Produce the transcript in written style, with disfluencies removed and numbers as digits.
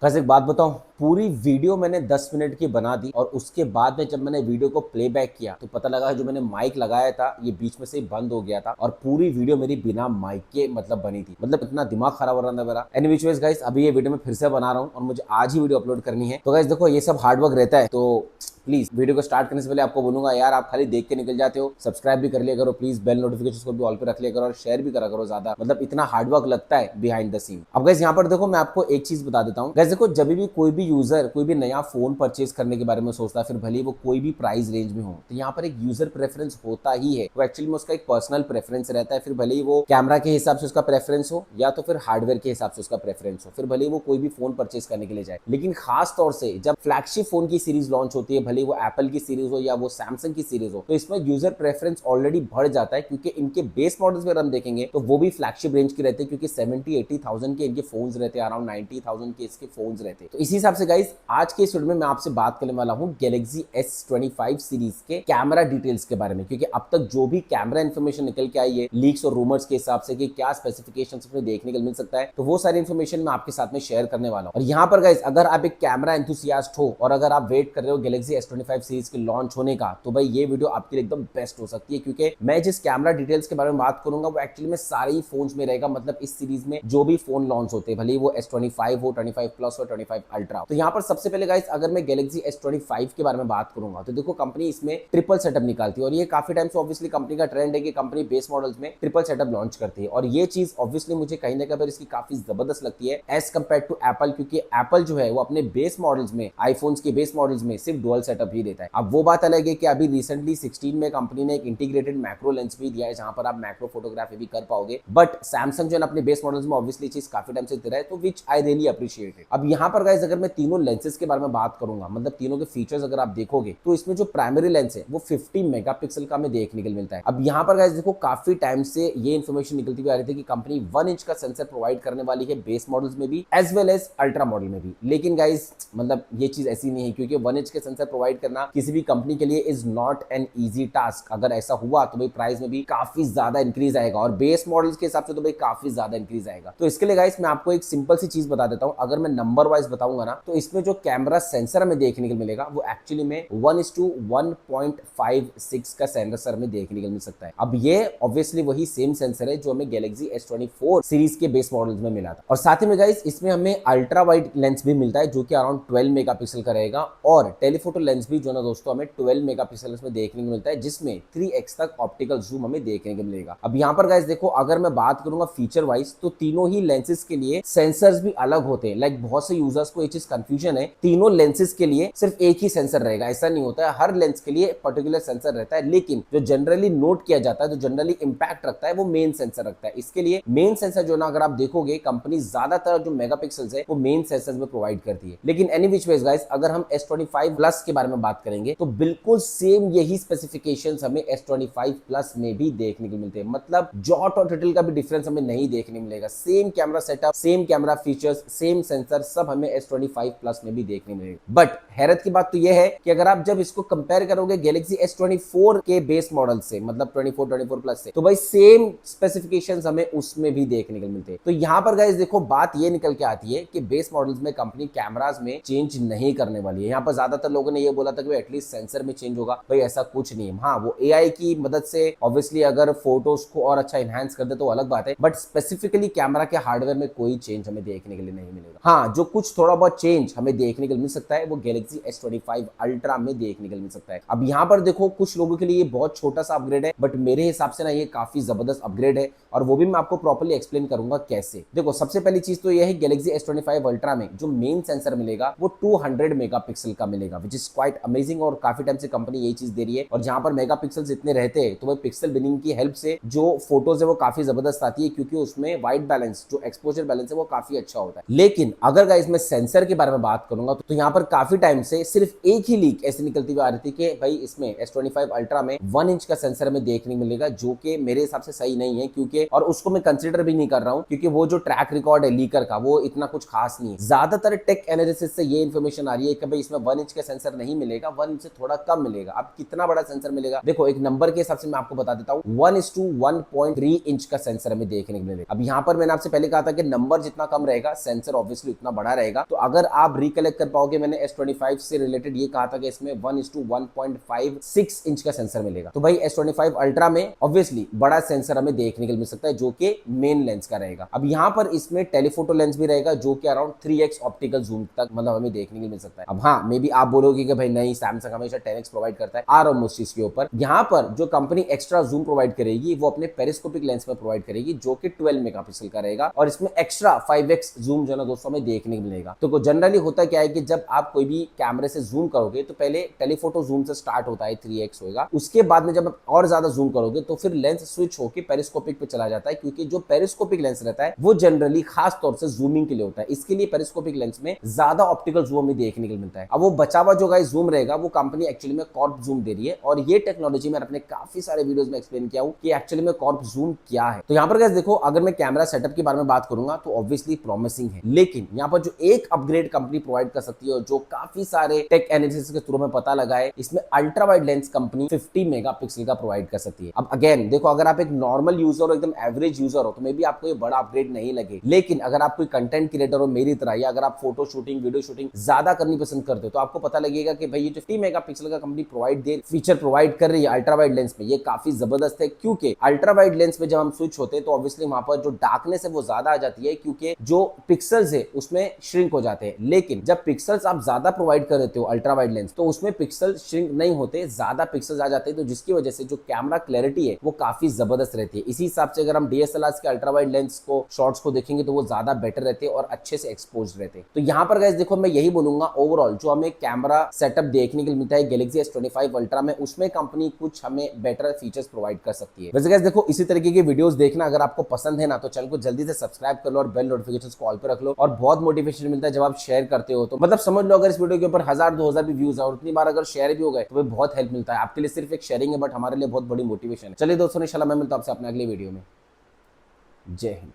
बस एक बात बताऊं, पूरी वीडियो मैंने 10 मिनट की बना दी और उसके बाद में जब मैंने वीडियो को प्लेबैक किया तो पता लगा जो मैंने माइक लगाया था ये बीच में से ही बंद हो गया था और पूरी वीडियो मेरी बिना माइक के मतलब बनी थी। मतलब इतना दिमाग खराब हो रहा था मेरा। एनीवेज गाइस, अभी ये वीडियो मैं फिर से बना रहा हूँ और मुझे आज ही वीडियो अपलोड करनी है। तो गाइस देखो, ये सब हार्डवर्क रहता है, तो प्लीज वीडियो को स्टार्ट करने से पहले आपको बोलूंगा यार, आप खाली देख के निकल जाते हो। सब्सक्राइब भी कर लिया करो प्लीज, बेल नोटिफिकेशन को भी ऑल पे रख लिया करो और शेयर भी करा करो ज्यादा। मतलब इतना हार्डवर्क लगता है बिहाइंड द सीन। अब गाइस यहाँ पर देखो, मैं आपको एक चीज बता देता हूँ। गाइस देखो, जब भी कोई भी यूजर कोई भी नया फोन परचेज करने के बारे में सोचता है, फिर भले वो कोई भी प्राइस रेंज में हो, तो यहाँ पर एक यूजर प्रेफरेंस होता ही है। वो एक्चुअली में उसका एक पर्सनल प्रेफरेंस रहता है। फिर भले ही वो कैमरा के हिसाब से उसका प्रेफरेंस हो या तो फिर हार्डवेयर के हिसाब से उसका प्रेफरेंस हो, फिर भले ही वो कोई भी फोन परचेज करने के लिए जाए। लेकिन खास तौर से जब फ्लैगशिप फोन की सीरीज लॉन्च होती है, भले वो एप्पल की सीरीज हो या वो सैमसंग की सीरीज हो, तो इसमें यूजर प्रेफरेंस ऑलरेडी बढ़ जाता है, क्योंकि इनके बेस मॉडल्स में हम देखेंगे तो वो भी फ्लैगशिप रेंज के रहते हैं, क्योंकि 70-80,000 के इनके फोन्स रहते हैं, अराउंड 90,000 के इसके फोन्स रहते हैं। तो इसी हिसाब से गाइस, आज के इस वीडियो में मैं आपसे बात करने वाला हूं गैलेक्सी S25 सीरीज के कैमरा डिटेल्स के बारे में। क्योंकि अब तक जो भी कैमरा इंफॉर्मेशन निकल के आई है लीक्स और रूमर्स के हिसाब से कि क्या स्पेसिफिकेशंस इसमें देखने को मिल सकता है, तो वो सारी इंफॉर्मेशन मैं आपके साथ में शेयर करने वाला हूं। और यहाँ पर गाइस, अगर आप एक कैमरा एंथुसियास्ट हो और अगर आप वेट कर रहे हो गैलेक्सी S25 सीरीज के लॉन्च होने का, तो भाई ये वीडियो आपके लिए एकदम बेस्ट हो सकती है। क्योंकि मैं जिस कैमरा डिटेल्स के बारे में बात करूंगा वो एक्चुअली में सारे ही फोन्स में रहेगा। मतलब इस सीरीज में जो भी फोन लॉन्च होते हैं, भले वो S25 हो, 25 प्लस हो, 25 अल्ट्रा। तो यहाँ पर सबसे पहले गाइस, अगर मैं गैलेक्सी S25 के बारे में बात करूंगा तो देखो, कंपनी इसमें ट्रिपल सेटअप निकालती है और ये काफी टाइम से ऑब्वियसली कंपनी का ट्रेंड है कि कंपनी बेस मॉडल्स में ट्रिपल सेटअप लॉन्च करती है। और ये चीज ऑब्वियसली मुझे कहीं ना कहीं इसकी काफी जबरदस्त लगती है एज कंपेयर टू एप्पल, क्योंकि एप्पल जो है वो अपने बेस मॉडल्स में, आईफोन्स के बेस मॉडल्स में सिर्फ डुअल सेटअप ही देता है। अब वो बात अलग है कि अभी रिसेंटली 16 में कंपनी ने एक इंटीग्रेटेड मैक्रो लेंस भी दिया है, जहां पर आप मैक्रो फोटोग्राफी भी कर पाओगे। बट सैमसंग जो है अपने बेस मॉडल्स में ऑब्वियसली चीज काफी टाइम से दे रहा है, तो विच आई रियली अप्रिशिएट इट। अब यहाँ पर गाइस, अगर मैं तीनों लेंसेज के बारे में बात करूंगा, मतलब तीनों के फीचर्स अगर आप देखोगे, तो इसमें जो प्राइमरी लेंस है वो 50 मेगापिक्सल का हमें देखने को मिलता है। अब यहाँ पर गाइस देखो, काफी टाइम से ये इन्फॉर्मेशन निकलती हुई आ रही थी कि कंपनी 1 इंच का सेंसर प्रोवाइड करने वाली है बेस मॉडल्स में भी as well as ultra model में भी। लेकिन गाइस, मतलब ये चीज ऐसी नहीं है, क्योंकि 1 इंच के सेंसर प्रोवाइड करना किसी भी कंपनी के लिए is not an easy task. अगर ऐसा हुआ तो भाई प्राइस में भी काफी ज्यादा इंक्रीज आएगा और बेस मॉडल्स के हिसाब से तो भाई काफी ज्यादा इंक्रीज आएगा। तो इसके लिए गाइस, मैं आपको एक सिंपल सी चीज बता देता हूं। अगर मैं नंबर वाइज बताऊंगा ना, तो इसमें जो कैमरा सेंसर हमें देखने को मिलेगा वो एक्चुअली में 1:1.56 का सेंसर हमें देखने को मिल सकता है। अब ये ऑब्वियसली वही सेम सेंसर है जो हमें गैलेक्सी S24 सीरीज के बेस मॉडल्स में मिला था। और साथ ही में गाइस, इसमें हमें अल्ट्रा वाइड लेंस भी मिलता है जो कि अराउंड 12 मेगापिक्सल का रहेगा, और टेलीफोटो लेंस भी जो ना दोस्तों हमें 12 मेगापिक्सल में देखने को मिलता है, जिसमें 3x तक ऑप्टिकल जूम हमें देखने को मिलेगा। अब यहाँ पर गाइस देखो, अगर मैं बात करूंगा फीचर वाइज, तो तीनों ही लेंसेज के लिए सेंसर्स भी अलग होते हैं। लाइक बहुत से यूजर्स को ये चीज कंफ्यूजन है, तीनों लेंसेज के लिए सिर्फ एक ही सेंसर रहेगा, ऐसा नहीं होता है। हर लेंस के लिए पर्टिकुलर सेंसर रहता है, लेकिन जो जनरली नोट किया जाता है, जो जनरली इंपैक्ट रखता है, वो मेन सेंसर रखता है। इसके लिए मेन सेंसर जो ना, अगर आप देखोगे, कंपनी ज्यादातर जो मेगापिक्सल्स है वो मेन सेंसर में प्रोवाइड करती है। लेकिन एनी विच वेज गाइस, अगर हम S25 प्लस के बारे में बात करेंगे तो बिल्कुल सेम यही स्पेसिफिकेशंस हमें S25 प्लस में भी देखने को मिलते हैं। मतलब जॉट और टिटल का भी डिफरेंस हमें नहीं देखने मिलेगा। Same camera setup, same camera features, same sensor, सब हमें S25 प्लस में भी देखने मिलेगा। बट हैरत की बात तो यह है कि अगर आप जब इसको कंपेयर करोगे गैलेक्सी S24 के बेस मॉडल से, मतलब 24 प्लस से, तो भाई सेम स्पेसिफिकेशंस हमें उसमें भी देखने को मिलते हैं। तो यहाँ पर गाइस देखो, बात ये निकल के आती है कि बेस मॉडल्स में कंपनी कैमरास में चेंज नहीं करने वाली है। यहाँ पर ज्यादातर लोगों ने ये बोला था कि एटलीस्ट सेंसर में चेंज होगा, भाई ऐसा कुछ नहीं है। हाँ, वो AI की मदद से ऑब्वियसली अगर फोटोज को और अच्छा एनहांस कर दे तो अलग बात है, बट स्पेसिफिकली कैमरा के हार्डवेयर में कोई चेंज हमें देखने के लिए नहीं मिलेगा। हाँ, जो कुछ थोड़ा बहुत चेंज हमें देखने को मिल सकता है वो गैलेक्सी S25 अल्ट्रा में देखने को मिल सकता है। अब यहाँ पर देखो, कुछ लोगों के लिए ये बहुत छोटा सा अपग्रेड है, बट मेरे हिसाब से ना ये काफी जबरदस्त अपग्रेड है, और वो भी मैं आपको प्रॉपर्ली एक्सप्लेन करूंगा कैसे। देखो, सबसे पहली चीज तो ये है, गैलेक्सी S25 अल्ट्रा में जो मेन सेंसर मिलेगा वो 200 मेगापिक्सल का मिलेगा, विच इज क्वाइट अमेजिंग। और काफी टाइम से कंपनी यही चीज दे रही है, और जहां पर मेगापिक्सल्स इतने रहते हैं तो वह पिक्सल बिनिंग की हेल्प से जो फोटोज है वो काफी जबरदस्त आती है, क्योंकि उसमें व्हाइट बैलेंस, जो एक्सपोजर बैलेंस है वो काफी अच्छा होता है। लेकिन अगर गाइस मैं सेंसर के बारे में बात करूंगा तो यहाँ पर काफी टाइम से सिर्फ एक ही लीक ऐसी निकलती हुई आ रही थी कि भाई इसमें S25 अल्ट्रा में 1 इंच का सेंसर हमें देखने मिलेगा, जो कि मेरे हिसाब से सही नहीं है। क्योंकि और उसको मैं कंसीडर भी नहीं कर रहा हूं, क्योंकि वो जो ट्रैक रिकॉर्ड है लीकर का वो इतना कुछ खास नहीं है। ज्यादातर टेक एनालिसिस से ये इन्फॉर्मेशन आ रही है कि भाई इसमें 1 इंच का सेंसर नहीं मिलेगा, 1 इंच से थोड़ा कम मिलेगा। अब कितना बड़ा सेंसर मिलेगा, देखो एक नंबर के हिसाब से मैं आपको बता देता हूँ, 1:1.3 इंच का सेंसर हमें देखने को मिलेगा। अब यहाँ पर मैंने आपसे पहले कहा था कि नंबर जितना कम रहेगा सेंसर ऑब्वियसली उतना बड़ा रहेगा। तो अगर आप रिकलेक्ट कर पाओगे, मैंने S25 से रिलेटेड ये कहा था कि इसमें 1:1.56 इंच का सेंसर मिलेगा। तो भाई S25 अल्ट्रा में ऑब्वियसली बड़ा सेंसर हमें देखने को मिल सकता है जो कि मेन लेंस का रहेगा। अब यहाँ पर इसमें टेलीफोटो लेंस भी रहेगा जो कि अराउंड 3x ऑप्टिकल जूम तक मतलब हमें देखने को मिल सकता है। अब हाँ, मे बी आप बोलोगे कि भाई नहीं, सैमसंग हमेशा 10x प्रोवाइड करता है। आ रहा हूं उस चीज के ऊपर। यहाँ पर जो कंपनी एक्स्ट्रा जूम प्रोवाइड करेगी वो अपने पेरिस्कोपिक लेंस में प्रोवाइड करेगी जो कि 12 मेगापिक्सल का रहेगा और इसमें एक्स्ट्रा 5x जूम जो है ना दोस्तों हमें देखने को मिलेगा। तो जनरली होता क्या है कि जब आप कोई भी कैमरे से जूम करोगे तो पहले टेलीफोटो जूम से स्टार्ट होता है, 3x होगा। उसके बाद में जब आप और ज्यादा जूम करोगे तो फिर लेंस स्विच होकर पेरिस्कोपिक पे चला जाता है, क्योंकि जो पेरिस्कोपिक लेंस रहता है वो जनरली खास तौर से जूमिंग के लिए होता है। इसके लिए पेरिस्कोपिक लेंस में ज्यादा ऑप्टिकल जूम हमें देखने को मिलता है। अब वो बचा हुआ जो गाइस जूम रहेगा वो कंपनी एक्चुअली में कॉर्प जूम दे रही है और ये टेक्नोलॉजी मैंने अपने काफी सारे वीडियोस में एक्सप्लेन किया हूं कि एक्चुअली में कॉर्प जूम क्या है। तो यहाँ पर गाइस देखो, अगर मैं कैमरा सेटअप के बारे में बात करूंगा तो ऑब्वियसली प्रॉमिसिंग है, लेकिन यहाँ पर जो एक अपग्रेड कंपनी प्रोवाइड कर सकती है और जो काफी सारे टेक एनालिसिस के थ्रू में पता लगा है, इसमें ultra wide lens company 50 megapixel का प्रोवाइड कर सकती है। अब अगेन देखो, अगर आप एक नॉर्मल यूजर हो, एकदम एवरेज यूजर हो, तो मे बी आपको ये बड़ा अपग्रेड नहीं लगे, लेकिन अगर आप कोई कंटेंट क्रिएटर हो मेरी तरह, या अगर आप फोटो शूटिंग वीडियो शूटिंग ज्यादा करनी पसंद करते हो तो आपको पता लगेगा कि भाई ये 50 मेगापिक्सल का कंपनी फीचर प्रोवाइड कर रही है अल्ट्रा वाइड लेंस में, ये काफी जबरदस्त है। क्योंकि अल्ट्रा वाइड लेंस में जब हम स्विच होते हैं तो ऑब्वियसली वहां पर जो डार्कनेस है वो ज्यादा आ जाती है, क्योंकि जो पिक्सल्स है उसमें श्रिंक हो जाते हैं। लेकिन जब पिक्सल्स आप ज्यादा प्रोवाइड कर देते हो अल्ट्रा वाइड लेंस, तो उसमें पिक्सल श्रिंक नहीं होते, ज्यादा पिक्सल्स आ जाते हैं, तो जिसकी वजह से जो कैमरा क्लैरिटी है वो काफी जबरदस्त रहती है। इसी हिसाब से अगर हम DSLR के अल्ट्रा वाइड लेंस को शॉट्स को देखेंगे तो वो ज्यादा बेटर रहते हैं और अच्छे से एक्सपोज रहते हैं। तो यहाँ पर गाइस देखो, मैं यही बोलूंगा ओवरऑल जो हमें कैमरा सेटअप देखने के लिए मिलता है गैलेक्सी S25 अल्ट्रा में, उसमें कंपनी कुछ हमें बेटर फीचर्स प्रोवाइड कर सकती है। वैसे गाइस देखो, इसी तरीके की वीडियोस देखना अगर आपको पसंद है ना, तो चैनल को जल्दी से सब्सक्राइब कर लो और बेल नोटिफिकेशंस को ऑल पे रख लो। और बहुत मोटिवेशन मिलता है जब आप शेयर करते हो, तो मतलब समझ लो अगर इस वीडियो के ऊपर 1000-2000 भी व्यूज है और उतनी बार अगर शेयर भी हो गए तो बहुत हेल्प मिलता है। आपके लिए सिर्फ एक शेयरिंग है, बट हमारे लिए बहुत बड़ी मोटिवेशन है। चलिए दोस्तों, इंशाल्लाह मैं मिलता हूं आपसे अपने अगले वीडियो में। जय हिंद।